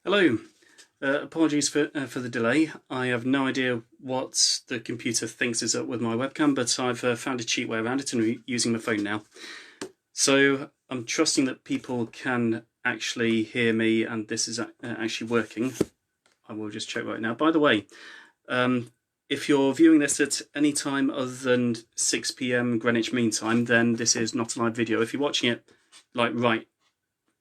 Hello. Apologies for the delay. I have no idea what the computer thinks is up with my webcam, but I've found a cheap way around it and I'm using my phone now. So I'm trusting that people can actually hear me and this is actually working. I will just check right now. By the way, if you're viewing this at any time other than 6 PM Greenwich Mean Time, then this is not a live video. If you're watching it like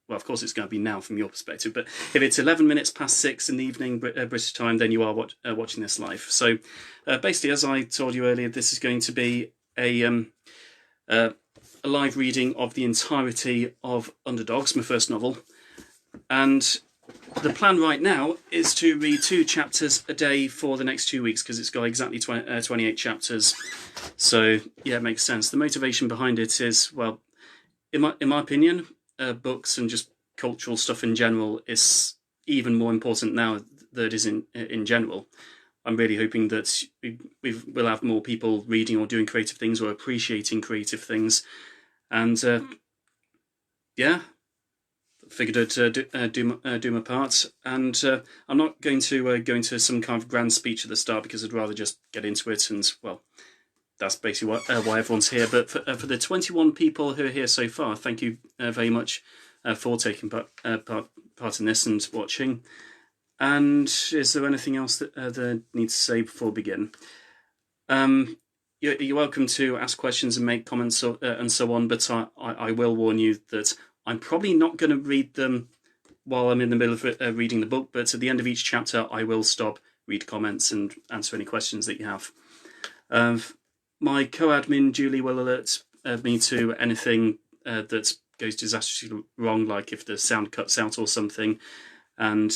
well, of course it's going to be now from your perspective, but if it's 11 minutes past 6 in the evening British time, then you are watching this live. So basically, as I told you earlier, this is going to be a live reading of the entirety of Underdogs, my first novel. And the plan right now is to read 2 chapters a day for the next 2 weeks, because it's got exactly 28 chapters. So yeah, it makes sense. The motivation behind it is, well, in my opinion, books and just cultural stuff in general is even more important now than it is in general. I'm really hoping that we'll have more people reading or doing creative things or appreciating creative things. And yeah, figured I'd do my part. And I'm not going to go into some kind of grand speech at the start, because I'd rather just get into it. And well, that's basically why everyone's here. But for the 21 people who are here so far, thank you very much for taking part in this and watching. And is there anything else that I need to say before we begin? You're welcome to ask questions and make comments and so on, but I will warn you that I'm probably not going to read them while I'm in the middle of reading the book, but at the end of each chapter I will stop, read comments and answer any questions that you have. My co-admin Julie will alert me to anything that goes disastrously wrong, like if the sound cuts out or something. And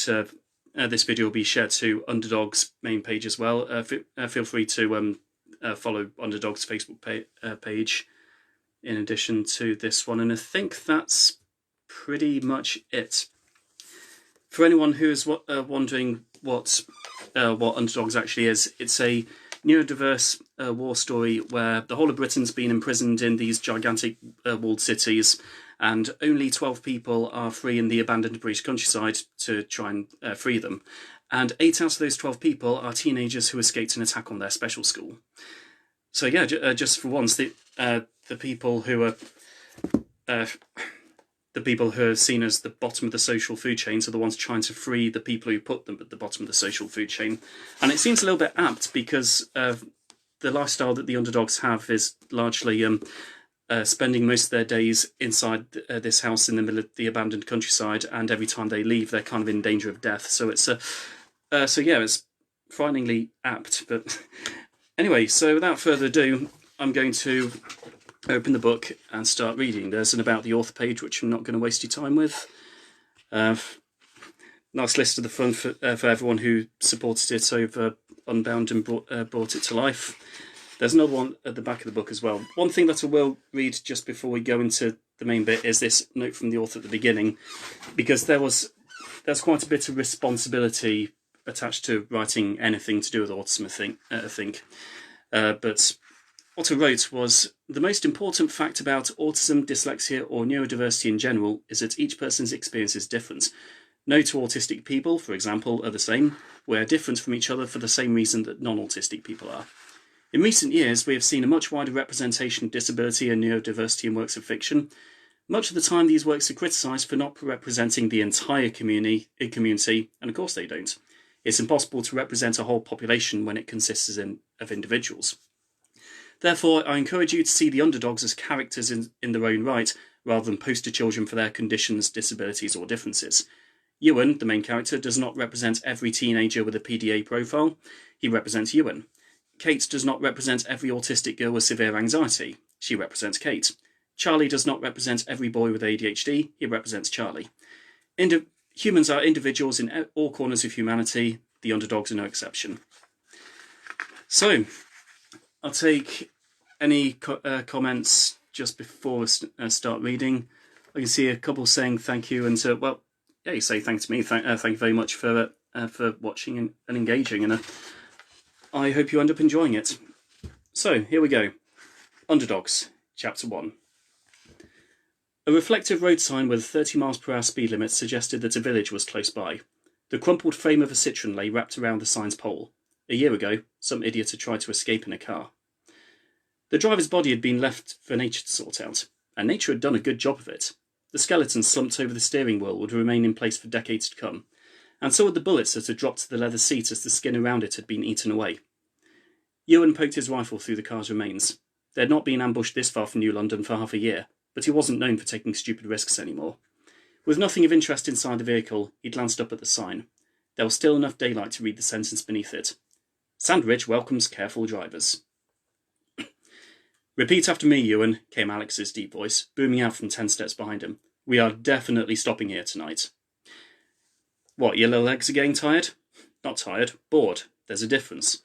this video will be shared to Underdogs main page as well. Feel free to follow Underdogs Facebook page in addition to this one. And I think that's pretty much it. For anyone who is wondering what Underdogs actually is, it's a neurodiverse war story where the whole of Britain's been imprisoned in these gigantic walled cities, and only 12 people are free in the abandoned British countryside to try and free them. And 8 out of those 12 people are teenagers who escaped an attack on their special school. So yeah, just for once, the people who are seen as the bottom of the social food chain are the ones trying to free the people who put them at the bottom of the social food chain. And it seems a little bit apt, because the lifestyle that the Underdogs have is largely spending most of their days inside this house in the middle of the abandoned countryside, and every time they leave they're kind of in danger of death. So it's it's frighteningly apt. But anyway, so without further ado, I'm going to open the book and start reading. There's an About the Author page, which I'm not going to waste your time with. Nice list at the front for everyone who supported it over Unbound and brought it to life. There's another one at the back of the book as well. One thing that I will read just before we go into the main bit is this note from the author at the beginning, because there's quite a bit of responsibility attached to writing anything to do with autism, I think. But what I wrote was, the most important fact about autism, dyslexia, or neurodiversity in general is that each person's experience is different. No two autistic people, for example, are the same. We're different from each other for the same reason that non-autistic people are. In recent years, we have seen a much wider representation of disability and neurodiversity in works of fiction. Much of the time, these works are criticised for not representing the entire community, and of course they don't. It's impossible to represent a whole population when it consists of individuals. Therefore, I encourage you to see the Underdogs as characters in their own right, rather than poster children for their conditions, disabilities, or differences. Ewan, the main character, does not represent every teenager with a PDA profile. He represents Ewan. Kate does not represent every autistic girl with severe anxiety. She represents Kate. Charlie does not represent every boy with ADHD. He represents Charlie. Humans are individuals in all corners of humanity. The Underdogs are no exception. So, I'll take any comments just before we start reading. I can see a couple saying thank you, and well, yeah, you say thank to me. Thank you very much for watching and engaging, and I hope you end up enjoying it. So here we go. Underdogs, Chapter 1. A reflective road sign with a 30 mph speed limit suggested that a village was close by. The crumpled frame of a Citroen lay wrapped around the sign's pole. A year ago, some idiot had tried to escape in a car. The driver's body had been left for nature to sort out, and nature had done a good job of it. The skeleton slumped over the steering wheel would remain in place for decades to come, and so would the bullets that had dropped to the leather seat as the skin around it had been eaten away. Ewan poked his rifle through the car's remains. They had not been ambushed this far from New London for half a year, but he wasn't known for taking stupid risks anymore. With nothing of interest inside the vehicle, he glanced up at the sign. There was still enough daylight to read the sentence beneath it. Sandwich welcomes careful drivers. Repeat after me, Ewan, came Alex's deep voice, booming out from 10 steps behind him. We are definitely stopping here tonight. What, your little legs are getting tired? Not tired, bored. There's a difference.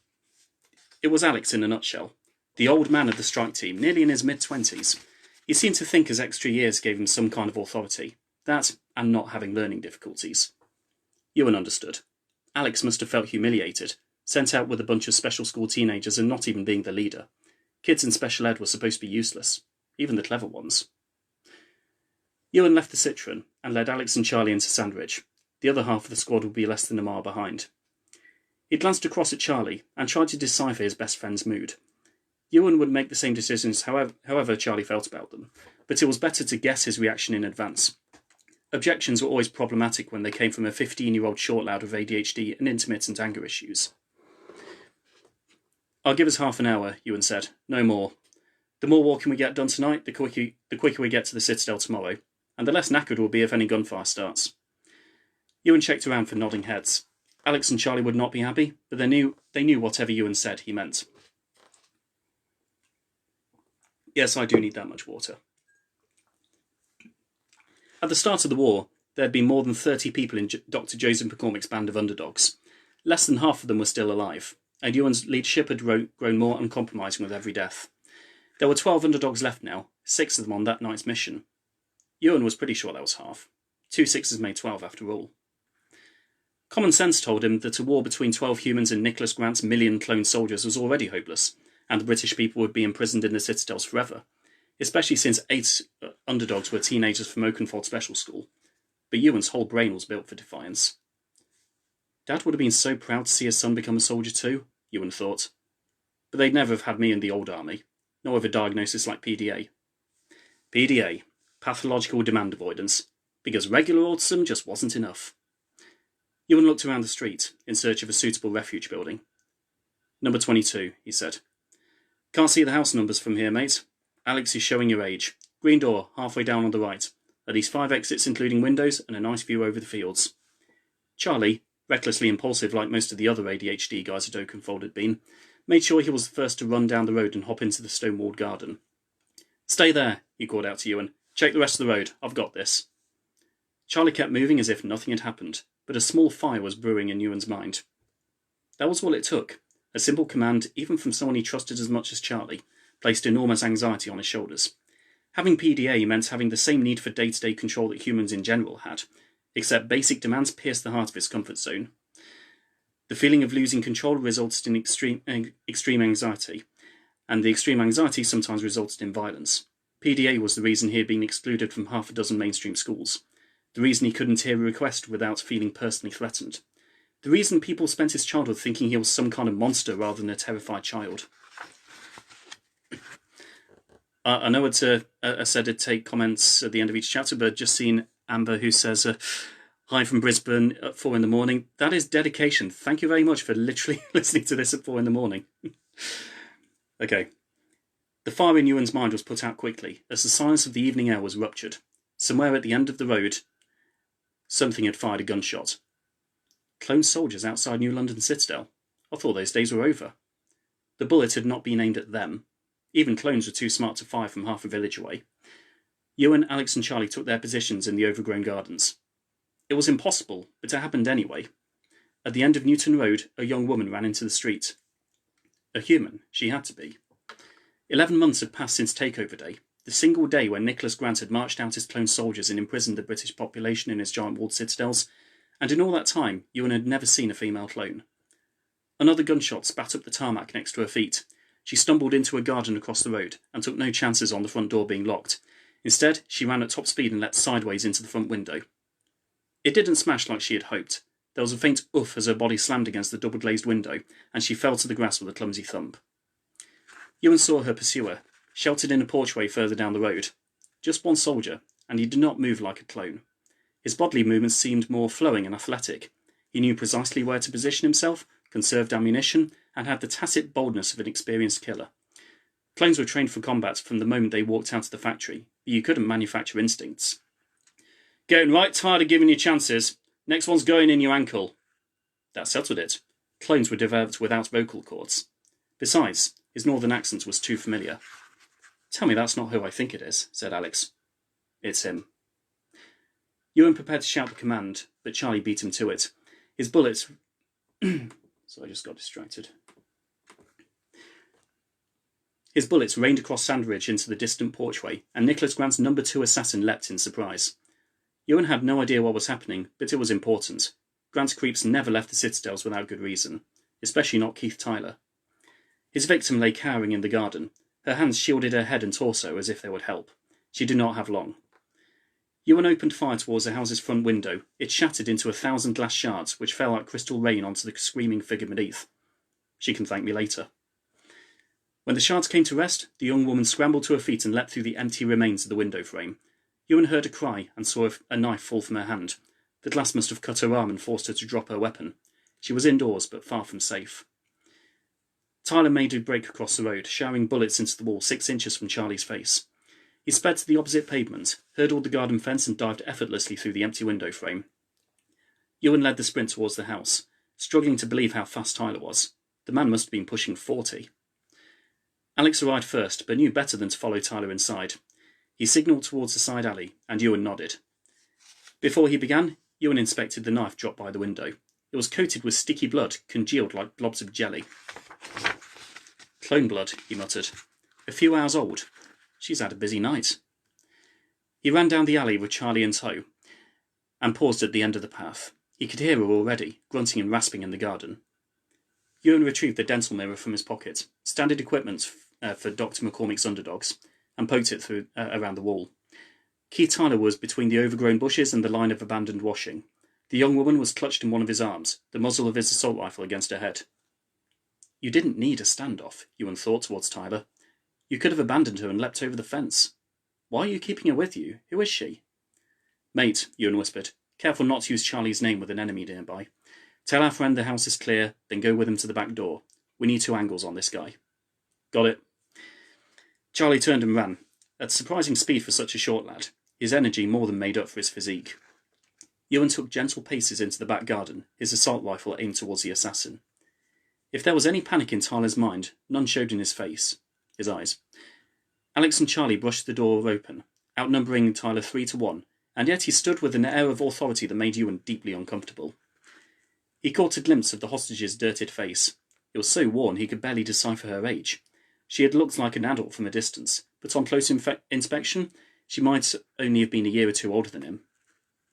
It was Alex in a nutshell. The old man of the strike team, nearly in his mid-20s. He seemed to think his extra years gave him some kind of authority. That, and not having learning difficulties. Ewan understood. Alex must have felt humiliated, sent out with a bunch of special school teenagers and not even being the leader. Kids in special ed were supposed to be useless, even the clever ones. Ewan left the Citroen and led Alex and Charlie into Sandwich. The other half of the squad would be less than a mile behind. He glanced across at Charlie and tried to decipher his best friend's mood. Ewan would make the same decisions however Charlie felt about them, but it was better to guess his reaction in advance. Objections were always problematic when they came from a 15-year-old short lad with ADHD and intermittent anger issues. I'll give us half an hour, Ewan said. No more. The more walking we get done tonight, the quicker we get to the Citadel tomorrow, and the less knackered we'll be if any gunfire starts. Ewan checked around for nodding heads. Alex and Charlie would not be happy, but they knew whatever Ewan said he meant. Yes, I do need that much water. At the start of the war, there had been more than 30 people in Dr. Joseph McCormick's band of underdogs. Less than half of them were still alive, and Ewan's leadership had grown more uncompromising with every death. There were 12 underdogs left now, 6 of them on that night's mission. Ewan was pretty sure that was half. 2 6s made 12 after all. Common sense told him that a war between 12 humans and Nicholas Grant's million cloned soldiers was already hopeless, and the British people would be imprisoned in the citadels forever, especially since 8 underdogs were teenagers from Oakenfold Special School. But Ewan's whole brain was built for defiance. Dad would have been so proud to see his son become a soldier too, Ewan thought. But they'd never have had me in the old army, nor with a diagnosis like PDA. PDA, pathological demand avoidance, because regular autism just wasn't enough. Ewan looked around the street, in search of a suitable refuge building. Number 22, he said. Can't see the house numbers from here, mate. Alex is showing your age. Green door, halfway down on the right. At least 5 exits including windows and a nice view over the fields. Charlie, recklessly impulsive like most of the other ADHD guys at Oakenfold had been, made sure he was the first to run down the road and hop into the stone-walled garden. Stay there, he called out to Ewan. Check the rest of the road. I've got this. Charlie kept moving as if nothing had happened, but a small fire was brewing in Ewan's mind. That was all it took. A simple command, even from someone he trusted as much as Charlie, placed enormous anxiety on his shoulders. Having PDA meant having the same need for day-to-day control that humans in general had, except basic demands pierced the heart of his comfort zone. The feeling of losing control resulted in extreme anxiety, and the extreme anxiety sometimes resulted in violence. PDA was the reason he had been excluded from half a dozen mainstream schools, the reason he couldn't hear a request without feeling personally threatened, the reason people spent his childhood thinking he was some kind of monster rather than a terrified child. I know I said I'd take comments at the end of each chapter, but I've just seen Amber who says, hi from Brisbane at 4 a.m. That is dedication. Thank you very much for literally listening to this at 4 a.m. Okay. The fire in Ewan's mind was put out quickly, as the silence of the evening air was ruptured. Somewhere at the end of the road, something had fired a gunshot. Clone soldiers outside New London Citadel. I thought those days were over. The bullet had not been aimed at them. Even clones were too smart to fire from half a village away. Ewan, Alex and Charlie took their positions in the overgrown gardens. It was impossible, but it happened anyway. At the end of Newton Road, a young woman ran into the street. A human, she had to be. 11 months had passed since Takeover Day, the single day when Nicholas Grant had marched out his clone soldiers and imprisoned the British population in his giant walled citadels, and in all that time, Ewan had never seen a female clone. Another gunshot spat up the tarmac next to her feet. She stumbled into a garden across the road and took no chances on the front door being locked. Instead, she ran at top speed and leapt sideways into the front window. It didn't smash like she had hoped. There was a faint oof as her body slammed against the double-glazed window, and she fell to the grass with a clumsy thump. Ewan saw her pursuer, sheltered in a porchway further down the road. Just one soldier, and he did not move like a clone. His bodily movements seemed more flowing and athletic. He knew precisely where to position himself, conserved ammunition, and had the tacit boldness of an experienced killer. Clones were trained for combat from the moment they walked out of the factory, but you couldn't manufacture instincts. Getting right tired of giving you chances. Next one's going in your ankle. That settled it. Clones were developed without vocal cords. Besides, his northern accent was too familiar. Tell me that's not who I think it is, said Alex. It's him. Ewan prepared to shout the command, but Charlie beat him to it. His bullets... So I just got distracted. His bullets rained across Sandridge into the distant porchway, and Nicholas Grant's number 2 assassin leapt in surprise. Ewan had no idea what was happening, but it was important. Grant's creeps never left the citadels without good reason, especially not Keith Tyler. His victim lay cowering in the garden. Her hands shielded her head and torso as if they would help. She did not have long. Ewan opened fire towards the house's front window. It shattered into 1,000 glass shards, which fell like crystal rain onto the screaming figure beneath. She can thank me later. When the shards came to rest, the young woman scrambled to her feet and leapt through the empty remains of the window frame. Ewan heard a cry and saw a knife fall from her hand. The glass must have cut her arm and forced her to drop her weapon. She was indoors, but far from safe. Tyler made a break across the road, showering bullets into the wall 6 inches from Charlie's face. He sped to the opposite pavement, hurdled the garden fence and dived effortlessly through the empty window frame. Ewan led the sprint towards the house, struggling to believe how fast Tyler was. The man must have been pushing 40. Alex arrived first, but knew better than to follow Tyler inside. He signalled towards the side alley, and Ewan nodded. Before he began, Ewan inspected the knife dropped by the window. It was coated with sticky blood, congealed like blobs of jelly. Clone blood, he muttered. A few hours old. She's had a busy night. He ran down the alley with Charlie in tow, and paused at the end of the path. He could hear her already, grunting and rasping in the garden. Ewan retrieved the dental mirror from his pocket, standard equipment for Dr. McCormick's Underdogs, and poked it through around the wall. Keith Tyler was between the overgrown bushes and the line of abandoned washing. The young woman was clutched in one of his arms, the muzzle of his assault rifle against her head. You didn't need a standoff, Ewan thought towards Tyler. You could have abandoned her and leapt over the fence. Why are you keeping her with you? Who is she? Mate, Ewan whispered. Careful not to use Charlie's name with an enemy nearby. Tell our friend the house is clear, then go with him to the back door. We need 2 angles on this guy. Got it. Charlie turned and ran, at surprising speed for such a short lad. His energy more than made up for his physique. Ewan took gentle paces into the back garden, his assault rifle aimed towards the assassin. If there was any panic in Tyler's mind, none showed in his eyes. Alex and Charlie brushed the door open, outnumbering Tyler 3-1, and yet he stood with an air of authority that made Ewan deeply uncomfortable. He caught a glimpse of the hostage's dirted face. It was so worn he could barely decipher her age. She had looked like an adult from a distance, but on close inspection, she might only have been a year or 2 older than him.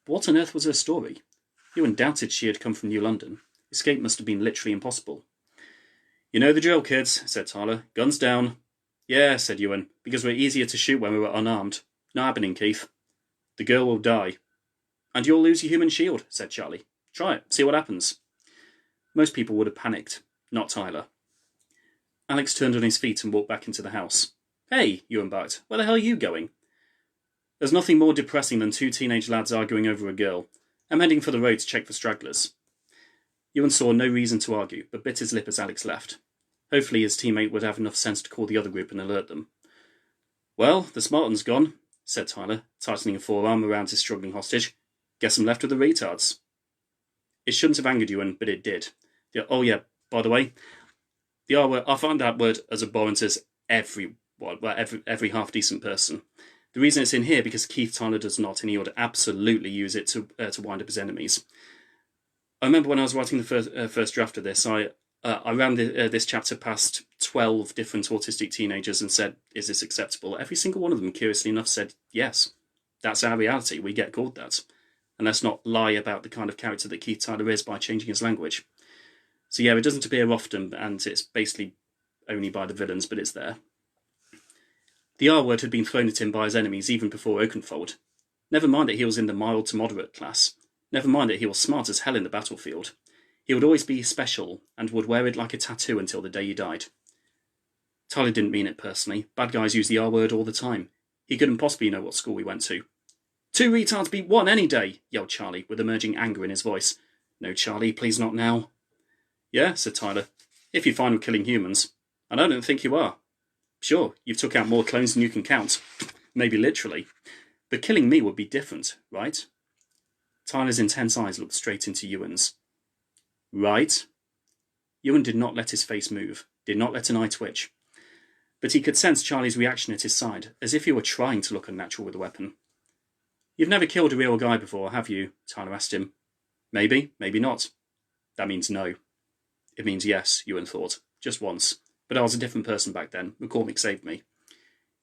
But what on earth was her story? Ewan doubted she had come from New London. Escape must have been literally impossible. You know the drill, kids, said Tyler. Guns down. Yeah, said Ewan, because we're easier to shoot when we're unarmed. No happening, Keith. The girl will die. And you'll lose your human shield, said Charlie. Try it, see what happens. Most people would have panicked, not Tyler. Alex turned on his feet and walked back into the house. Hey, Ewan barked, where the hell are you going? There's nothing more depressing than 2 teenage lads arguing over a girl. I'm heading for the road to check for stragglers. Ewan saw no reason to argue, but bit his lip as Alex left. Hopefully his teammate would have enough sense to call the other group and alert them. Well, the smart one's gone, said Tyler, tightening a forearm around his struggling hostage. Guess I'm left with the retards. It shouldn't have angered Ewan, but it did. Oh yeah, by the way, the R word, I find that word as abhorrent as every half-decent person. The reason it's in here because Keith Tyler does not, and he would absolutely use it to wind up his enemies. I remember when I was writing the first draft of this, I ran this chapter past 12 different autistic teenagers and said, is this acceptable? Every single one of them, curiously enough, said, yes, that's our reality. We get called that. And let's not lie about the kind of character that Keith Tyler is by changing his language. So yeah, it doesn't appear often, and it's basically only by the villains, but it's there. The R word had been thrown at him by his enemies even before Oakenfold. Never mind that he was in the mild to moderate class. Never mind that he was smart as hell in the battlefield. He would always be special, and would wear it like a tattoo until the day he died. Tyler didn't mean it personally. Bad guys use the R word all the time. He couldn't possibly know what school we went to. 2 retards beat 1 any day, yelled Charlie, with emerging anger in his voice. No, Charlie, please not now. Yeah, said Tyler, if you're fine with killing humans. And I don't think you are. Sure, you've took out more clones than you can count. Maybe literally. But killing me would be different, right? Tyler's intense eyes looked straight into Ewan's. Right? Ewan did not let his face move, did not let an eye twitch. But he could sense Charlie's reaction at his side, as if he were trying to look unnatural with a weapon. You've never killed a real guy before, have you? Tyler asked him. Maybe, maybe not. That means no. It means yes, Ewan thought. Just once. But I was a different person back then. McCormick saved me.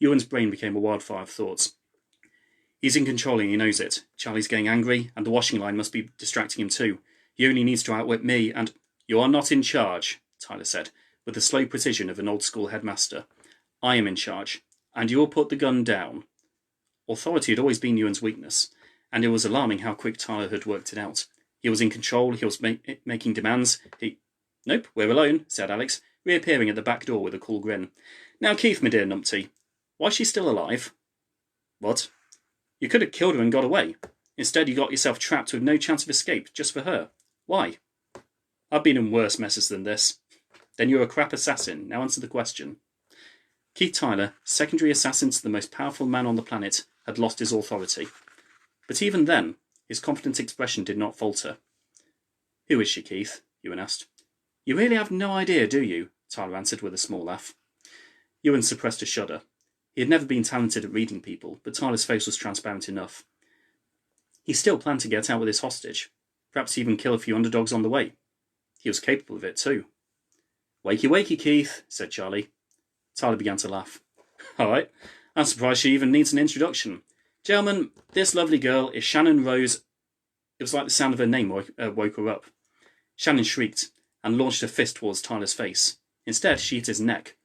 Ewan's brain became a wildfire of thoughts. He's in control and he knows it. Charlie's getting angry, and the washing line must be distracting him too. He only needs to outwit me, and... You are not in charge, Tyler said, with the slow precision of an old-school headmaster. I am in charge, and you will put the gun down. Authority had always been Ewan's weakness, and it was alarming how quick Tyler had worked it out. He was in control, he was making demands, Nope, we're alone, said Alex, reappearing at the back door with a cool grin. Now, Keith, my dear numpty, why is she still alive? What? You could have killed her and got away. Instead, you got yourself trapped with no chance of escape, just for her. Why? I've been in worse messes than this. Then you're a crap assassin. Now answer the question. Keith Tyler, secondary assassin to the most powerful man on the planet, had lost his authority. But even then, his confident expression did not falter. Who is she, Keith? Ewan asked. You really have no idea, do you? Tyler answered with a small laugh. Ewan suppressed a shudder. He had never been talented at reading people, but Tyler's face was transparent enough. He still planned to get out with his hostage, perhaps even kill a few underdogs on the way. He was capable of it too. Wakey, wakey, Keith, said Charlie. Tyler began to laugh. All right, I'm surprised she even needs an introduction. Gentlemen, this lovely girl is Shannon Rose. It was like the sound of her name woke her up. Shannon shrieked and launched a fist towards Tyler's face. Instead, she hit his neck.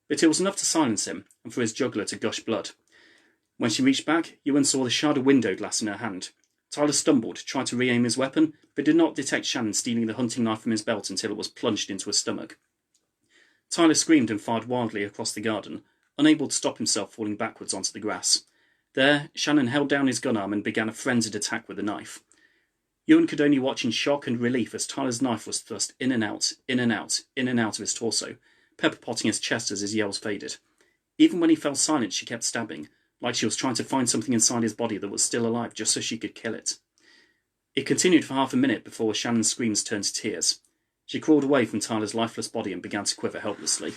But it was enough to silence him and for his jugular to gush blood. When she reached back, Ewan saw the shard of window glass in her hand. Tyler stumbled, tried to re-aim his weapon, but did not detect Shannon stealing the hunting knife from his belt until it was plunged into his stomach. Tyler screamed and fired wildly across the garden, unable to stop himself falling backwards onto the grass. There, Shannon held down his gun arm and began a frenzied attack with the knife. Ewan could only watch in shock and relief as Tyler's knife was thrust in and out, in and out, in and out of his torso, pepper-potting his chest as his yells faded. Even when he fell silent, she kept stabbing, like she was trying to find something inside his body that was still alive just so she could kill it. It continued for half a minute before Shannon's screams turned to tears. She crawled away from Tyler's lifeless body and began to quiver helplessly.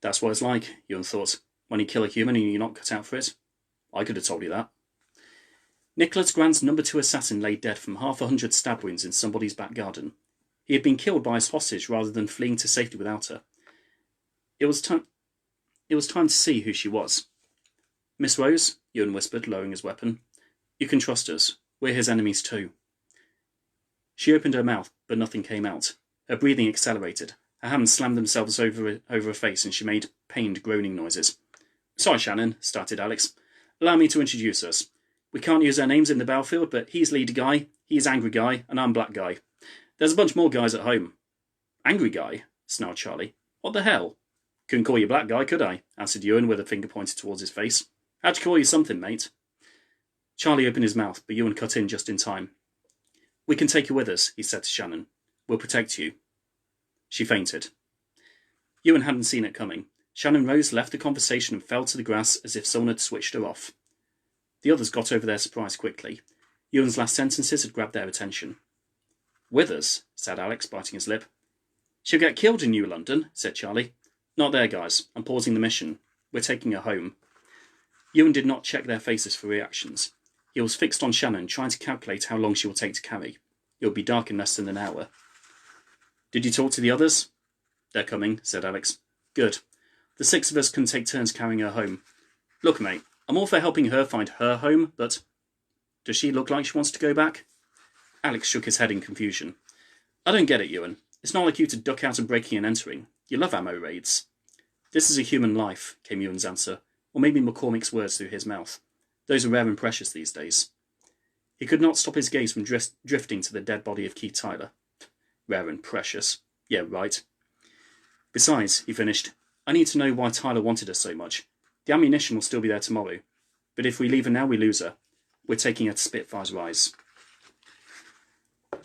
That's what it's like, Ewan thought, when you kill a human and you're not cut out for it. I could have told you that. Nicholas Grant's number 2 assassin lay dead from 100 stab wounds in somebody's back garden. He had been killed by his hostage rather than fleeing to safety without her. It was time to see who she was. Miss Rose, Ewan whispered, lowering his weapon. You can trust us. We're his enemies too. She opened her mouth, but nothing came out. Her breathing accelerated. Her hands slammed themselves over her face, and she made pained, groaning noises. Sorry, Shannon, started Alex. Allow me to introduce us. We can't use our names in the battlefield, but he's leader guy, he's angry guy, and I'm black guy. There's a bunch more guys at home. Angry guy? Snarled Charlie. What the hell? Couldn't call you black guy, could I? Answered Ewan with a finger pointed towards his face. How'd you call you something, mate? Charlie opened his mouth, but Ewan cut in just in time. We can take you with us, he said to Shannon. We'll protect you. She fainted. Ewan hadn't seen it coming. Shannon Rose left the conversation and fell to the grass as if someone had switched her off. The others got over their surprise quickly. Ewan's last sentences had grabbed their attention. With us, said Alex, biting his lip. She'll get killed in New London, said Charlie. Not there, guys. I'm pausing the mission. We're taking her home. Ewan did not check their faces for reactions. He was fixed on Shannon, trying to calculate how long she will take to carry. It would be dark in less than an hour. Did you talk to the others? They're coming, said Alex. Good. The 6 of us can take turns carrying her home. Look, mate, I'm all for helping her find her home, but... Does she look like she wants to go back? Alex shook his head in confusion. I don't get it, Ewan. It's not like you to duck out of breaking and entering. You love ammo raids. This is a human life, came Ewan's answer, or maybe McCormick's words through his mouth. Those are rare and precious these days. He could not stop his gaze from drifting to the dead body of Keith Tyler. Rare and precious. Yeah, right. Besides, he finished, I need to know why Tyler wanted her so much. The ammunition will still be there tomorrow. But if we leave her now, we lose her. We're taking her to Spitfire's Rise.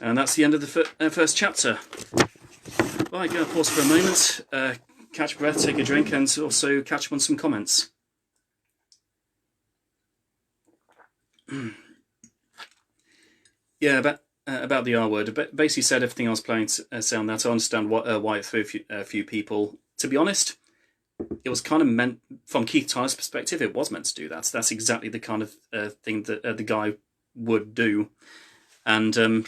And that's the end of the first chapter. Right, going to pause for a moment, catch a breath, take a drink, and also catch up on some comments. Yeah, about the R word. But basically said everything I was planning to say on that. I understand why it threw a few people. To be honest, it was kind of meant, from Keith Tyler's perspective, it was meant to do that. That's exactly the kind of thing that the guy would do. And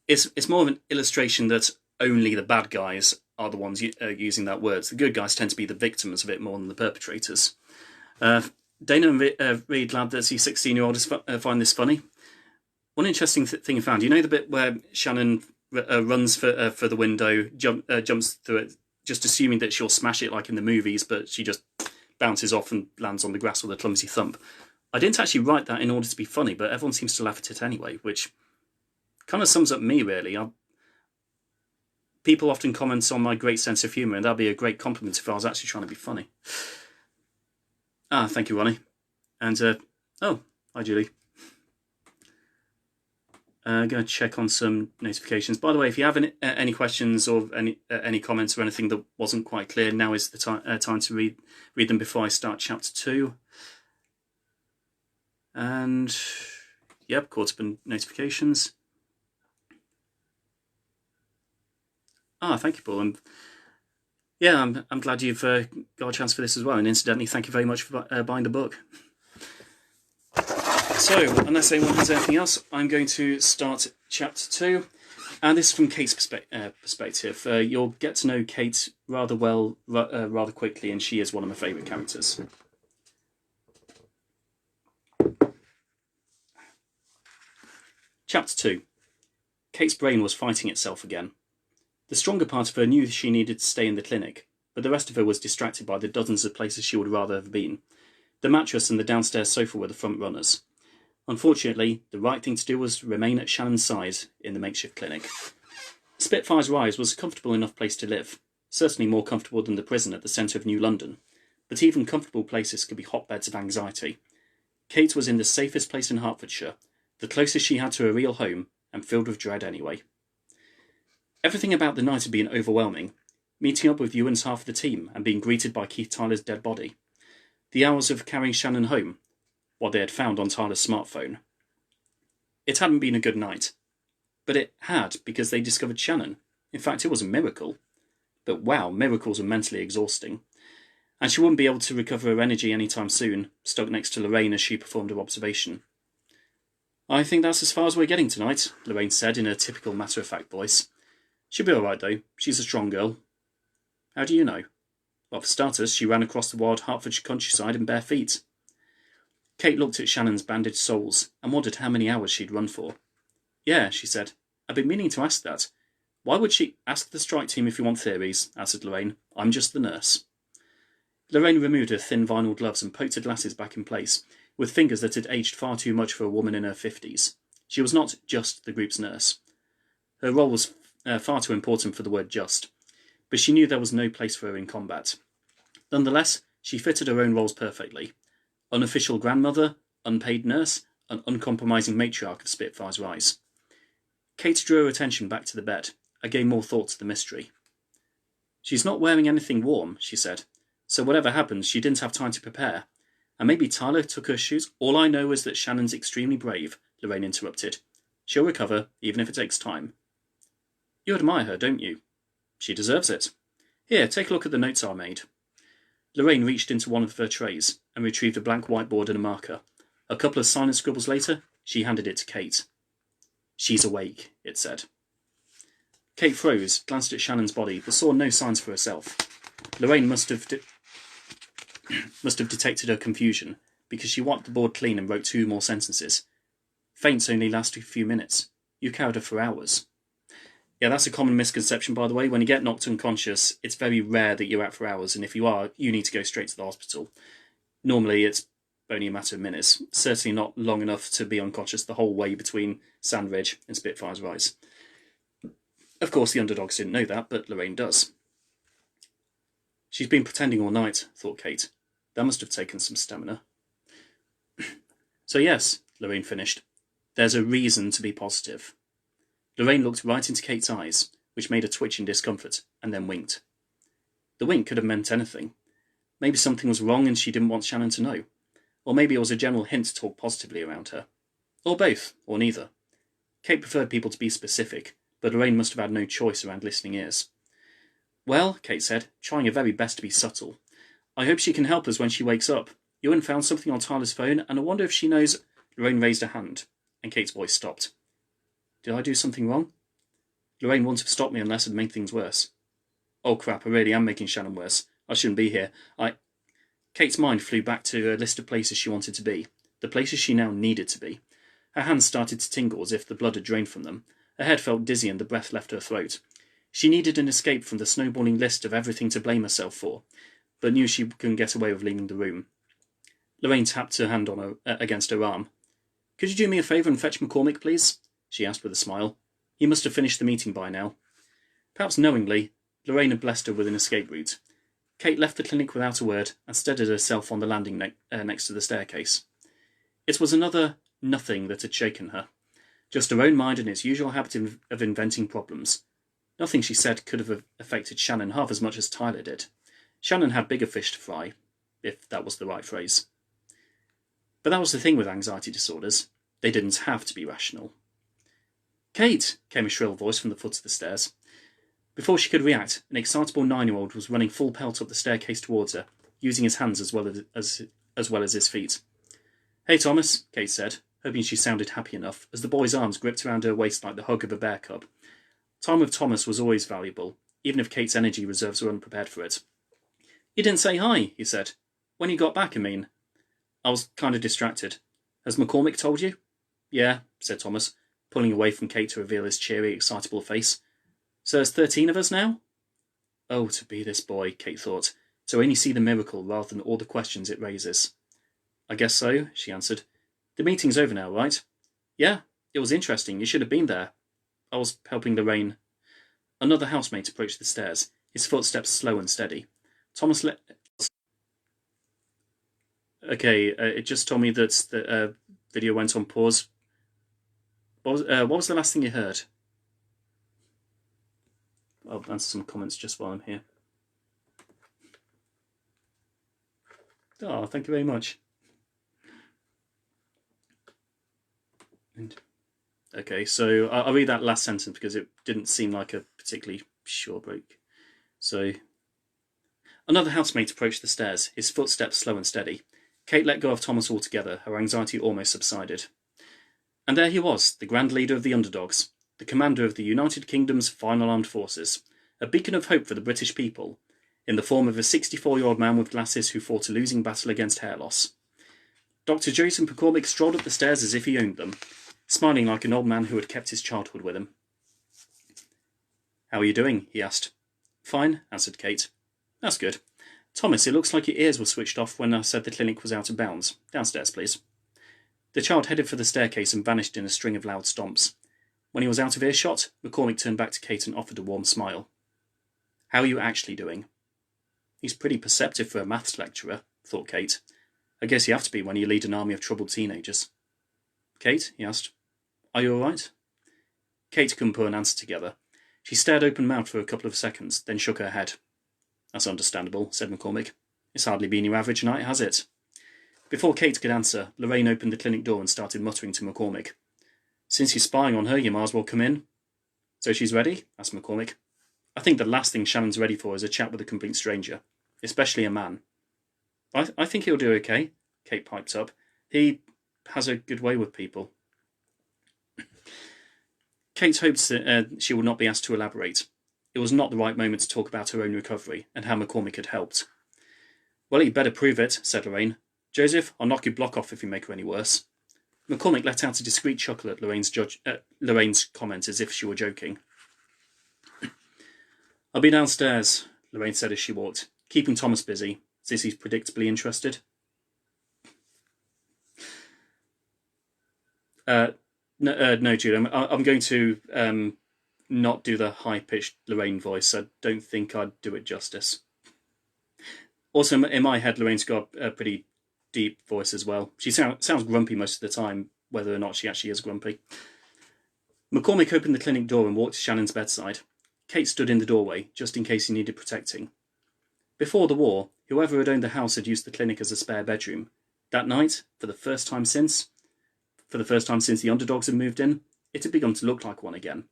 it's more of an illustration that only the bad guys are the ones using that word. The good guys tend to be the victims of it more than the perpetrators. Dana and Reed, glad that his 16-year-old find this funny. One interesting thing I found, you know the bit where Shannon runs for the window, jumps through it, just assuming that she'll smash it like in the movies, but she just bounces off and lands on the grass with a clumsy thump. I didn't actually write that in order to be funny, but everyone seems to laugh at it anyway, which kind of sums up me, really. People often comment on my great sense of humour, and that'd be a great compliment if I was actually trying to be funny. Thank you, Ronnie. And, oh, hi, Julie. I'm going to check on some notifications. By the way, if you have any questions or any comments or anything that wasn't quite clear, now is the time to read them before I start chapter 2. And, yep, caught up in notifications. Thank you, Paul. I'm glad you've got a chance for this as well. And incidentally, thank you very much for buying the book. So, unless anyone has anything else, I'm going to start chapter 2. And this is from Kate's perspective. You'll get to know Kate rather well, rather quickly, and she is one of my favourite characters. Chapter 2. Kate's brain was fighting itself again. The stronger part of her knew she needed to stay in the clinic, but the rest of her was distracted by the dozens of places she would rather have been. The mattress and the downstairs sofa were the front runners. Unfortunately, the right thing to do was remain at Shannon's side in the makeshift clinic. Spitfire's Rise was a comfortable enough place to live, certainly more comfortable than the prison at the centre of New London, but even comfortable places could be hotbeds of anxiety. Kate was in the safest place in Hertfordshire, the closest she had to a real home, and filled with dread anyway. Everything about the night had been overwhelming, meeting up with Ewan's half of the team and being greeted by Keith Tyler's dead body. The hours of carrying Shannon home, what they had found on Tyler's smartphone. It hadn't been a good night, but it had because they discovered Shannon. In fact, it was a miracle. But wow, miracles are mentally exhausting. And she wouldn't be able to recover her energy anytime soon, stuck next to Lorraine as she performed her observation. I think that's as far as we're getting tonight, Lorraine said in a typical matter-of-fact voice. She'll be alright though, she's a strong girl. How do you know? Well, for starters, she ran across the wild Hertfordshire countryside in bare feet. Kate looked at Shannon's bandaged soles and wondered how many hours she'd run for. Yeah, she said. I've been meaning to ask that. Why would she ask the strike team if you want theories? Answered Lorraine. I'm just the nurse. Lorraine removed her thin vinyl gloves and poked her glasses back in place, with fingers that had aged far too much for a woman in her 50s. She was not just the group's nurse. Her role was far too important for the word just, but she knew there was no place for her in combat. Nonetheless, she fitted her own roles perfectly. Unofficial grandmother, unpaid nurse, and uncompromising matriarch of Spitfire's Rise. Kate drew her attention back to the bed, and gave more thought to the mystery. She's not wearing anything warm, she said, so whatever happens, she didn't have time to prepare. And maybe Tyler took her shoes. All I know is that Shannon's extremely brave, Lorraine interrupted. She'll recover, even if it takes time. You admire her, don't you? She deserves it. Here, take a look at the notes I made. Lorraine reached into one of her trays and retrieved a blank whiteboard and a marker. A couple of silent scribbles later, she handed it to Kate. She's awake, it said. Kate froze, glanced at Shannon's body, but saw no signs for herself. Lorraine must have detected her confusion, because she wiped the board clean and wrote 2 more sentences. Faints only last a few minutes. You carried her for hours. Yeah, that's a common misconception, by the way. When you get knocked unconscious, it's very rare that you're out for hours, and if you are, you need to go straight to the hospital. Normally, it's only a matter of minutes, certainly not long enough to be unconscious the whole way between Sandridge and Spitfire's Rise. Of course, the Underdogs didn't know that, but Lorraine does. She's been pretending all night, thought Kate. That must have taken some stamina. So yes, Lorraine finished, there's a reason to be positive. Lorraine looked right into Kate's eyes, which made her twitch in discomfort, and then winked. The wink could have meant anything. Maybe something was wrong and she didn't want Shannon to know. Or maybe it was a general hint to talk positively around her. Or both, or neither. Kate preferred people to be specific, but Lorraine must have had no choice around listening ears. Well, Kate said, trying her very best to be subtle, I hope she can help us when she wakes up. Ewan found something on Tyler's phone, and I wonder if she knows... Lorraine raised her hand, and Kate's voice stopped. Did I do something wrong? Lorraine wouldn't have stopped me unless it made things worse. Oh crap, I really am making Shannon worse. I shouldn't be here. Kate's mind flew back to a list of places she wanted to be, the places she now needed to be. Her hands started to tingle as if the blood had drained from them. Her head felt dizzy and the breath left her throat. She needed an escape from the snowballing list of everything to blame herself for, but knew she couldn't get away with leaving the room. Lorraine tapped her hand on against her arm. Could you do me a favour and fetch McCormick, please? She asked with a smile. He must have finished the meeting by now. Perhaps knowingly, Lorraine had blessed her with an escape route. Kate left the clinic without a word and steadied herself on the landing next to the staircase. It was another nothing that had shaken her. Just her own mind and its usual habit of inventing problems. Nothing she said could have affected Shannon half as much as Tyler did. Shannon had bigger fish to fry, if that was the right phrase. But that was the thing with anxiety disorders. They didn't have to be rational. Kate! Came a shrill voice from the foot of the stairs. Before she could react, an excitable 9-year-old was running full pelt up the staircase towards her, using his hands as well as his feet. Hey, Thomas, Kate said, hoping she sounded happy enough, as the boy's arms gripped around her waist like the hug of a bear cub. Time with Thomas was always valuable, even if Kate's energy reserves were unprepared for it. You didn't say hi, he said. When you got back, I mean. I was kind of distracted. Has McCormick told you? Yeah, said Thomas, pulling away from Kate to reveal his cheery, excitable face. So there's 13 of us now? Oh, to be this boy, Kate thought, to only see the miracle rather than all the questions it raises. I guess so, she answered. The meeting's over now, right? Yeah, it was interesting. You should have been there. I was helping Lorraine. Another housemate approached the stairs, his footsteps slow and steady. Thomas let... Okay, it just told me that the video went on pause. What was the last thing you heard? I'll answer some comments just while I'm here. Oh, thank you very much. Okay, so I'll read that last sentence because it didn't seem like a particularly short break. So, another housemate approached the stairs, his footsteps slow and steady. Kate let go of Thomas altogether, her anxiety almost subsided. And there he was, the Grand Leader of the Underdogs, the commander of the United Kingdom's final armed forces, a beacon of hope for the British people, in the form of a 64-year-old man with glasses who fought a losing battle against hair loss. Dr. Joseph McCormick strolled up the stairs as if he owned them, smiling like an old man who had kept his childhood with him. How are you doing? He asked. Fine, answered Kate. That's good. Thomas, it looks like your ears were switched off when I said the clinic was out of bounds. Downstairs, please. The child headed for the staircase and vanished in a string of loud stomps. When he was out of earshot, McCormick turned back to Kate and offered a warm smile. How are you actually doing? He's pretty perceptive for a maths lecturer, thought Kate. I guess you have to be when you lead an army of troubled teenagers. Kate, he asked, are you all right? Kate couldn't put an answer together. She stared open-mouthed for a couple of seconds, then shook her head. That's understandable, said McCormick. It's hardly been your average night, has it? Before Kate could answer, Lorraine opened the clinic door and started muttering to McCormick. Since you're spying on her, you might as well come in. So she's ready? Asked McCormick. I think the last thing Shannon's ready for is a chat with a complete stranger, especially a man. I think he'll do okay, Kate piped up. He has a good way with people. Kate hoped that she would not be asked to elaborate. It was not the right moment to talk about her own recovery and how McCormick had helped. Well, he'd better prove it, said Lorraine. Joseph, I'll knock your block off if you make her any worse. McCormick let out a discreet chuckle at Lorraine's comment as if she were joking. I'll be downstairs, Lorraine said as she walked, keeping Thomas busy, since he's predictably interested. No, Jude, I'm going to not do the high-pitched Lorraine voice. I don't think I'd do it justice. Also, in my head, Lorraine's got a pretty deep voice as well. She sounds grumpy most of the time, whether or not she actually is grumpy. McCormick opened the clinic door and walked to Shannon's bedside. Kate stood in the doorway, just in case he needed protecting. Before the war, whoever had owned the house had used the clinic as a spare bedroom. That night, for the first time since the Underdogs had moved in, it had begun to look like one again.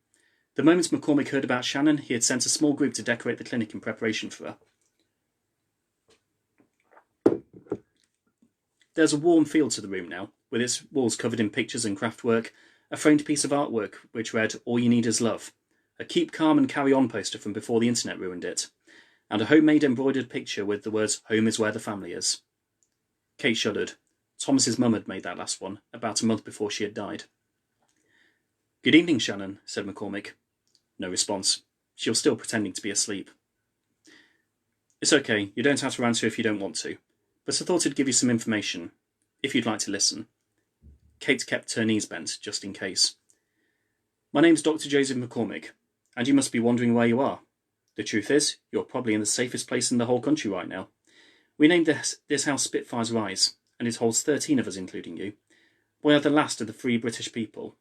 The moment McCormick heard about Shannon, he had sent a small group to decorate the clinic in preparation for her. There's a warm feel to the room now, with its walls covered in pictures and craftwork, a framed piece of artwork which read, "All you need is love," a "Keep calm and carry on" poster from before the internet ruined it, and a homemade embroidered picture with the words, "Home is where the family is." Kate shuddered. Thomas's mum had made that last one, about a month before she had died. "Good evening, Shannon," said McCormick. No response. She was still pretending to be asleep. "It's okay, you don't have to answer if you don't want to, but I thought I'd give you some information, if you'd like to listen." Kate kept her knees bent, just in case. "My name's Dr. Joseph McCormick, and you must be wondering where you are. The truth is, you're probably in the safest place in the whole country right now. We named this house Spitfire's Rise, and it holds 13 of us, including you. We are the last of the free British people,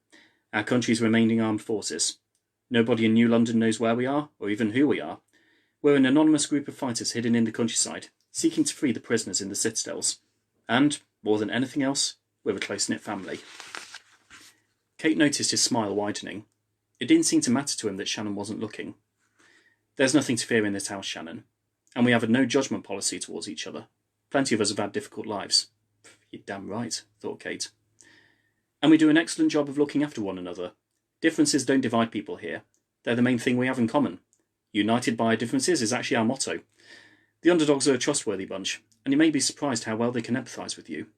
our country's remaining armed forces. Nobody in New London knows where we are, or even who we are. We're an anonymous group of fighters hidden in the countryside, seeking to free the prisoners in the citadels. And, more than anything else, we're a close-knit family." Kate noticed his smile widening. It didn't seem to matter to him that Shannon wasn't looking. "There's nothing to fear in this house, Shannon. And we have a no-judgment policy towards each other. Plenty of us have had difficult lives." "You're damn right," thought Kate. "And we do an excellent job of looking after one another. Differences don't divide people here. They're the main thing we have in common. United by our differences is actually our motto. The Underdogs are a trustworthy bunch, and you may be surprised how well they can empathise with you."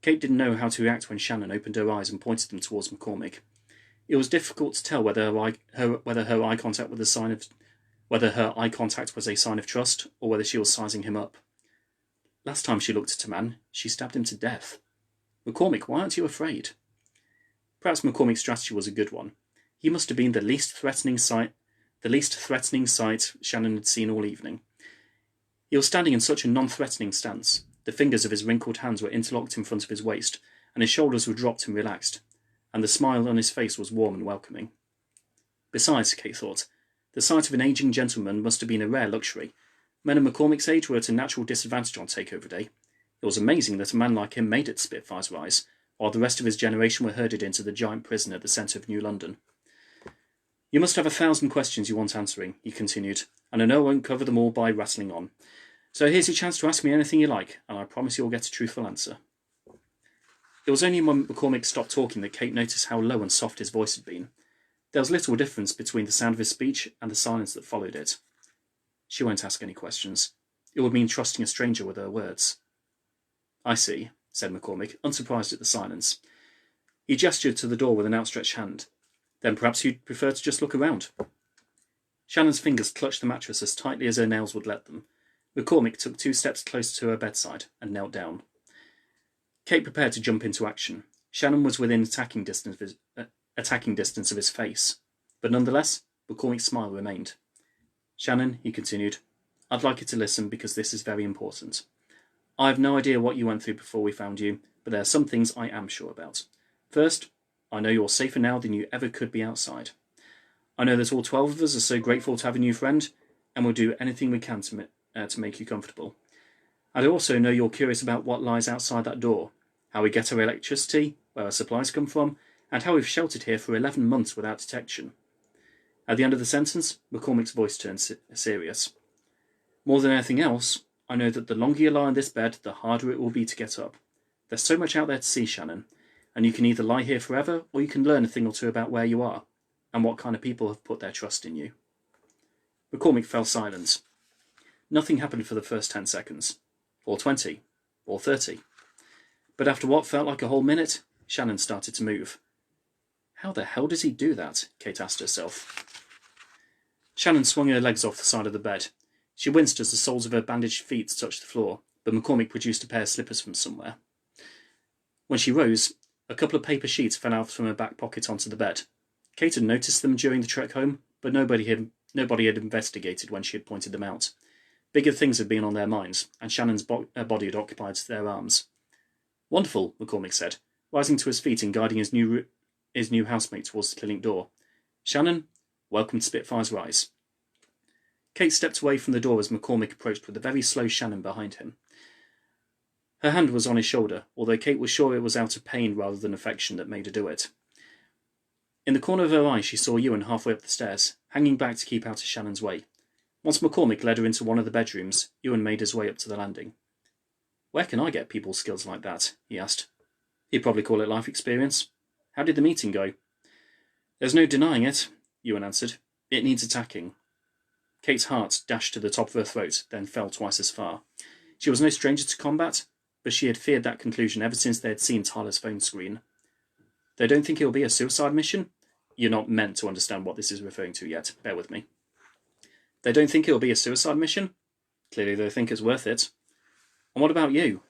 Kate didn't know how to react when Shannon opened her eyes and pointed them towards McCormick. It was difficult to tell whether her eye contact was a sign of trust, or whether she was sizing him up. Last time she looked at a man, she stabbed him to death. "McCormick, why aren't you afraid?" Perhaps McCormick's strategy was a good one. He must have been the least threatening sight Shannon had seen all evening. He was standing in such a non-threatening stance. The fingers of his wrinkled hands were interlocked in front of his waist, and his shoulders were dropped and relaxed, and the smile on his face was warm and welcoming. Besides, Kate thought, the sight of an aging gentleman must have been a rare luxury. Men of McCormick's age were at a natural disadvantage on takeover day. It was amazing that a man like him made it to Spitfire's Rise, while the rest of his generation were herded into the giant prison at the centre of New London. "You must have 1,000 questions you want answering," he continued, "and I know I won't cover them all by rattling on. So here's your chance to ask me anything you like, and I promise you'll get a truthful answer." It was only when McCormick stopped talking that Kate noticed how low and soft his voice had been. There was little difference between the sound of his speech and the silence that followed it. She won't ask any questions. It would mean trusting a stranger with her words. "I see," said McCormick, unsurprised at the silence. He gestured to the door with an outstretched hand. "Then perhaps you'd prefer to just look around." Shannon's fingers clutched the mattress as tightly as her nails would let them. McCormick took 2 steps closer to her bedside and knelt down. Kate prepared to jump into action. Shannon was within attacking distance of his face, but nonetheless, McCormick's smile remained. "Shannon," he continued, "I'd like you to listen because this is very important. I have no idea what you went through before we found you, but there are some things I am sure about. First, I know you're safer now than you ever could be outside. I know that all 12 of us are so grateful to have a new friend, and will do anything we can to make you comfortable. I also know you're curious about what lies outside that door, how we get our electricity, where our supplies come from, and how we've sheltered here for 11 months without detection." At the end of the sentence, McCormick's voice turned serious. "More than anything else, I know that the longer you lie on this bed, the harder it will be to get up. There's so much out there to see, Shannon, and you can either lie here forever, or you can learn a thing or two about where you are, and what kind of people have put their trust in you." McCormick fell silent. Nothing happened for the first 10 seconds, or 20, or 30. But after what felt like a whole minute, Shannon started to move. How the hell does he do that? Kate asked herself. Shannon swung her legs off the side of the bed. She winced as the soles of her bandaged feet touched the floor, but McCormick produced a pair of slippers from somewhere. When she rose, A couple of paper sheets fell out from her back pocket onto the bed. Kate had noticed them during the trek home, but nobody had investigated when she had pointed them out. Bigger things had been on their minds, and Shannon's body had occupied their arms. "Wonderful," McCormick said, rising to his feet and guiding his new housemate towards the clinic door. "Shannon, welcome to Spitfire's Rise." Kate stepped away from the door as McCormick approached with a very slow Shannon behind him. Her hand was on his shoulder, although Kate was sure it was out of pain rather than affection that made her do it. In the corner of her eye she saw Ewan halfway up the stairs, hanging back to keep out of Shannon's way. Once McCormick led her into one of the bedrooms, Ewan made his way up to the landing. "Where can I get people's skills like that?" he asked. "You'd probably call it life experience. How did the meeting go?" "There's no denying it," Ewan answered. "It needs attacking." Kate's heart dashed to the top of her throat, then fell twice as far. She was no stranger to combat, but she had feared that conclusion ever since they had seen Tyler's phone screen. "They don't think it will be a suicide mission?" "You're not meant to understand what this is referring to yet. Bear with me." "They don't think it will be a suicide mission?" "Clearly they think it's worth it." "And what about you?"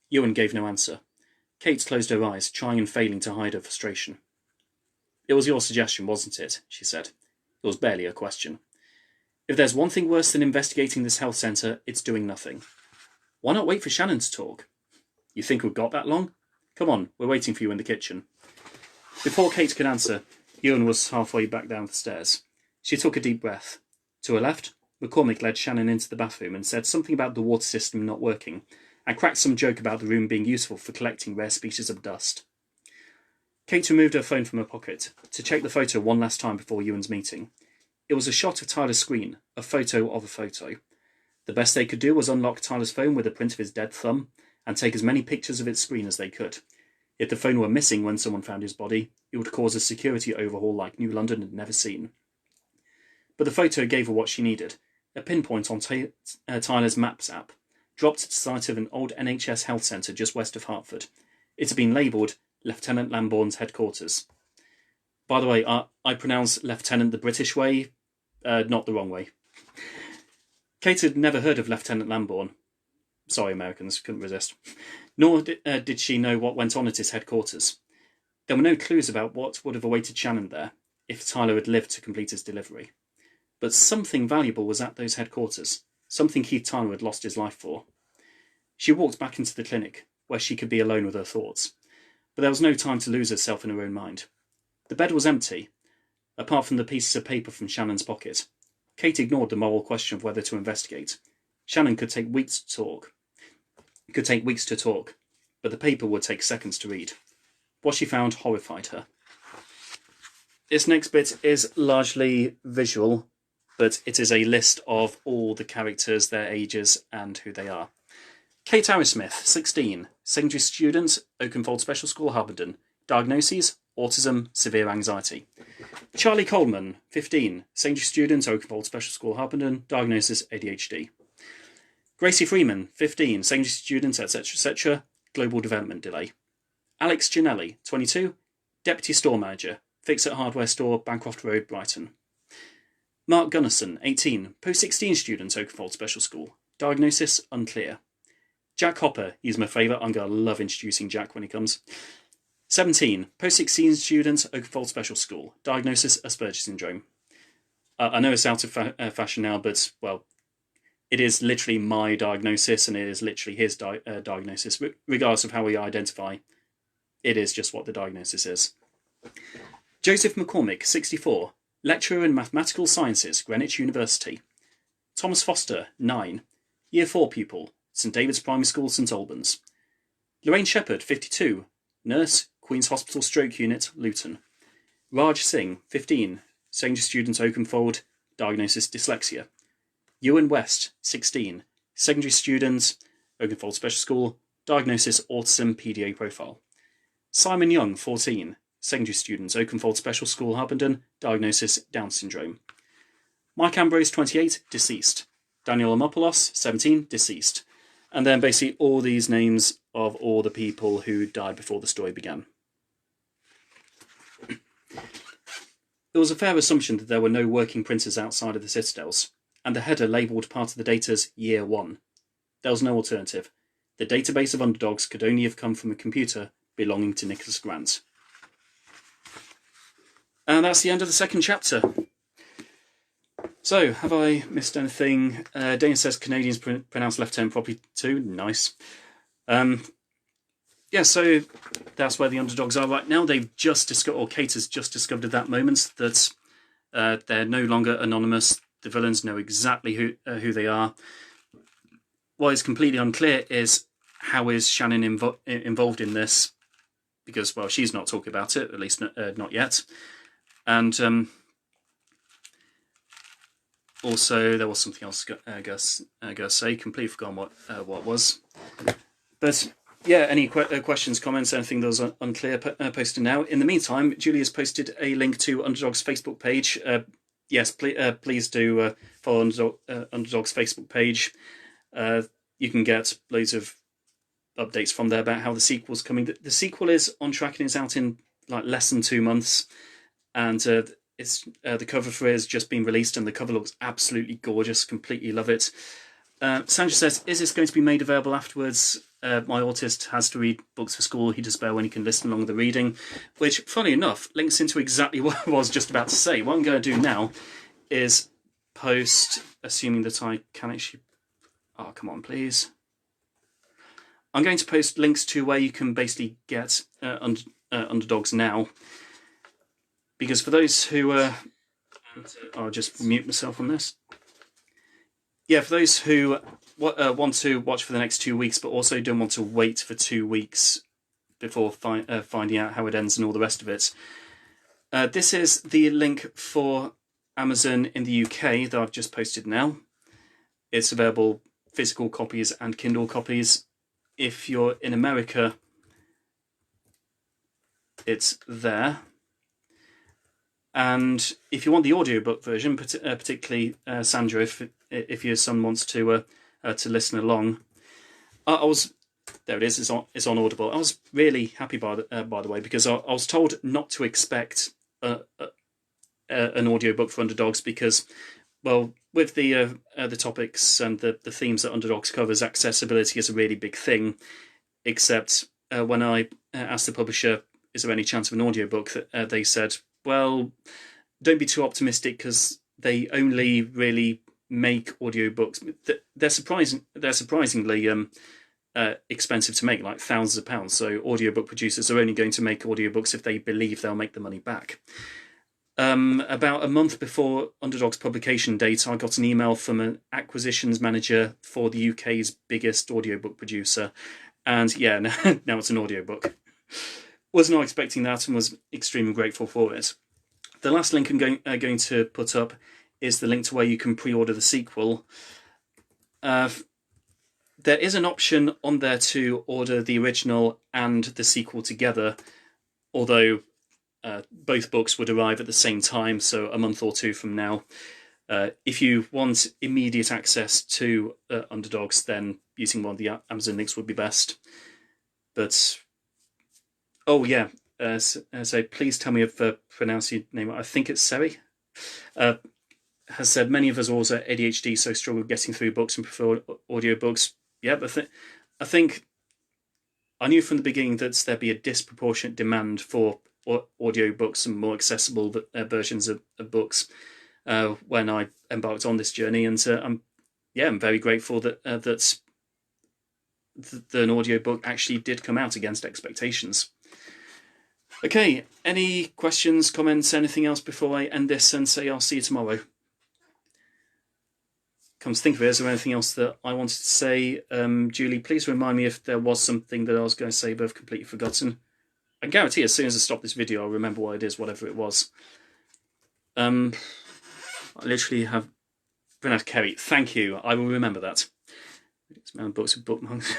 Ewan gave no answer. Kate closed her eyes, trying and failing to hide her frustration. "It was your suggestion, wasn't it?" she said. It was barely a question. "If there's one thing worse than investigating this health centre, it's doing nothing. Why not wait for Shannon to talk?" "You think we've got that long? Come on, we're waiting for you in the kitchen." Before Kate could answer, Ewan was halfway back down the stairs. She took a deep breath. To her left, McCormick led Shannon into the bathroom and said something about the water system not working, and cracked some joke about the room being useful for collecting rare species of dust. Kate removed her phone from her pocket to check the photo one last time before Ewan's meeting. It was a shot of Tyler's screen, a photo of a photo. The best they could do was unlock Tyler's phone with a print of his dead thumb and take as many pictures of its screen as they could. If the phone were missing when someone found his body, it would cause a security overhaul like New London had never seen. But the photo gave her what she needed, a pinpoint on Tyler's Maps app, dropped at the site of an old NHS health centre just west of Hartford. It had been labelled Lieutenant Lambourne's headquarters. By the way, I pronounce Lieutenant the British way, not the wrong way. Kate had never heard of Lieutenant Lambourne. Sorry, Americans, couldn't resist. Nor did she know what went on at his headquarters. There were no clues about what would have awaited Shannon there, if Tyler had lived to complete his delivery. But something valuable was at those headquarters, something Keith Tyler had lost his life for. She walked back into the clinic, where she could be alone with her thoughts. But there was no time to lose herself in her own mind. The bed was empty, apart from the pieces of paper from Shannon's pocket. Kate ignored the moral question of whether to investigate. Shannon could take weeks to talk, but the paper would take seconds to read. What she found horrified her. This next bit is largely visual, but it is a list of all the characters, their ages, and who they are. Kate Arrowsmith, 16, secondary student, Oakenfold Special School, Harpenden. Diagnoses: autism, severe anxiety. Charlie Coleman, 15, secondary student, Oakenfold Special School, Harpenden. Diagnosis: ADHD. Gracie Freeman, 15, secondary student, etc., global development delay. Alex Ginelli, 22, deputy store manager, Fix It Hardware Store, Bancroft Road, Brighton. Mark Gunnison, 18, post-16 student, Oakenfold Special School. Diagnosis: unclear. Jack Hopper, he's my favourite. I'm going to love introducing Jack when he comes. 17, post-16 student, Oakenfold Special School. Diagnosis: Asperger's syndrome. I know it's out of fashion now, but, well, it is literally my diagnosis, and it is literally his diagnosis. Regardless of how we identify, it is just what the diagnosis is. Joseph McCormick, 64, lecturer in Mathematical Sciences, Greenwich University. Thomas Foster, 9, Year 4 pupil, St David's Primary School, St Albans. Lorraine Shepherd, 52, nurse, Queen's Hospital Stroke Unit, Luton. Raj Singh, 15, secondary student, Oakenfold, diagnosis: dyslexia. Ewan West, 16, secondary student, Oakenfold Special School, diagnosis: autism, PDA profile. Simon Young, 14, secondary student, Oakenfold Special School, Harpenden, diagnosis: Down syndrome. Mike Ambrose, 28, deceased. Daniel Amopoulos, 17, deceased. And then basically all these names of all the people who died before the story began. There was a fair assumption that there were no working printers outside of the citadels, and the header labelled part of the data as Year 1. There was no alternative. The database of Underdogs could only have come from a computer belonging to Nicholas Grant. And that's the end of the second chapter. So, have I missed anything? Dana says Canadians pronounce left turn properly too. Nice. Yeah, so that's where the underdogs are right now. They've just discovered, or Kate has just discovered at that moment, that they're no longer anonymous. The villains know exactly who they are. What is completely unclear is how is Shannon involved in this, because, well, she's not talking about it, at least not yet. And also, there was something else I gotta say. Completely forgotten what it was. But yeah, any questions, comments, anything that was unclear, posted now. In the meantime, Julie has posted a link to Underdogs' Facebook page. Yes, please do follow Underdogs' Facebook page. You can get loads of updates from there about how the sequel's coming. The sequel is on track and is out in like less than 2 months, and it's the cover for it has just been released, and the cover looks absolutely gorgeous. Completely love it. Sandra says, "Is this going to be made available afterwards? My autist has to read books for school. He does better when he can listen along with the reading," which, funny enough, links into exactly what I was just about to say. What I'm going to do now is post, assuming that I can actually... Oh, come on, please. I'm going to post links to where you can basically get Underdogs now. Because for those who... I'll just mute myself on this. Yeah, for those who want to watch for the next 2 weeks, but also don't want to wait for 2 weeks before finding out how it ends and all the rest of it. This is the link for Amazon in the UK that I've just posted now. It's available physical copies and Kindle copies. If you're in America, it's there. And if you want the audiobook version, particularly Sandra, if your son wants to listen along, I was... There it is. It's on Audible. I was really happy by the way, because I was told not to expect an audiobook for Underdogs because, well, with the topics and the themes that Underdogs covers, accessibility is a really big thing. Except when I asked the publisher, "Is there any chance of an audiobook?" They said, "Well, don't be too optimistic because they only really make audiobooks. They're surprisingly expensive to make, like thousands of pounds. So audiobook producers are only going to make audiobooks if they believe they'll make the money back." About a month before Underdog's publication date, I got an email from an acquisitions manager for the UK's biggest audiobook producer. And yeah, now it's an audiobook. Was not expecting that and was extremely grateful for it. The last link I'm going to put up is the link to where you can pre-order the sequel. There is an option on there to order the original and the sequel together, although both books would arrive at the same time, so a month or two from now. If you want immediate access to Underdogs, then using one of the Amazon links would be best. But, oh yeah, so please tell me if I pronounce your name. I think it's Seri. Has said, "Many of us also ADHD, so struggle getting through books and prefer audiobooks." Yeah, but I think I knew from the beginning that there'd be a disproportionate demand for audiobooks and more accessible versions of books when I embarked on this journey, and I'm very grateful that an audiobook actually did come out against expectations. Okay, any questions, comments, anything else before I end this and say I'll see you tomorrow? Come to think of it, is there anything else that I wanted to say? Julie, please remind me if there was something that I was going to say but I've completely forgotten. I guarantee as soon as I stop this video I'll remember what it is, whatever it was. I literally have run out of Kerry. Thank you, I will remember that. It's my books of bookmarks.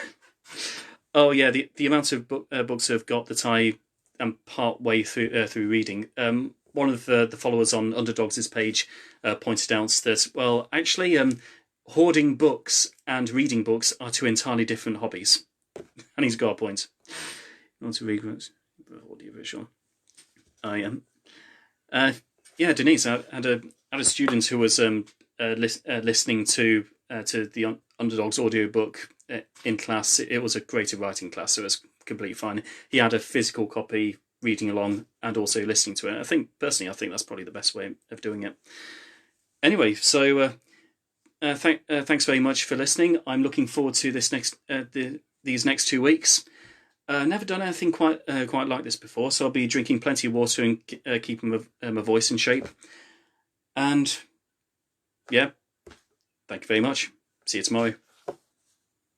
Oh yeah, the amount of books I've got that I am part way through reading. One of the followers on Underdogs' page pointed out that, well, actually, hoarding books and reading books are two entirely different hobbies. And he's got a point. You want to read books? Audiovisual. I am. Yeah, Denise, I had a student who was listening to the Underdogs audiobook in class. It was a creative writing class, so it was completely fine. He had a physical copy, reading along and also listening to it. I think that's probably the best way of doing it. Anyway, so thanks very much for listening. I'm looking forward to these next 2 weeks. Never done anything quite like this before, so I'll be drinking plenty of water and keeping my voice in shape. And yeah, thank you very much. See you tomorrow.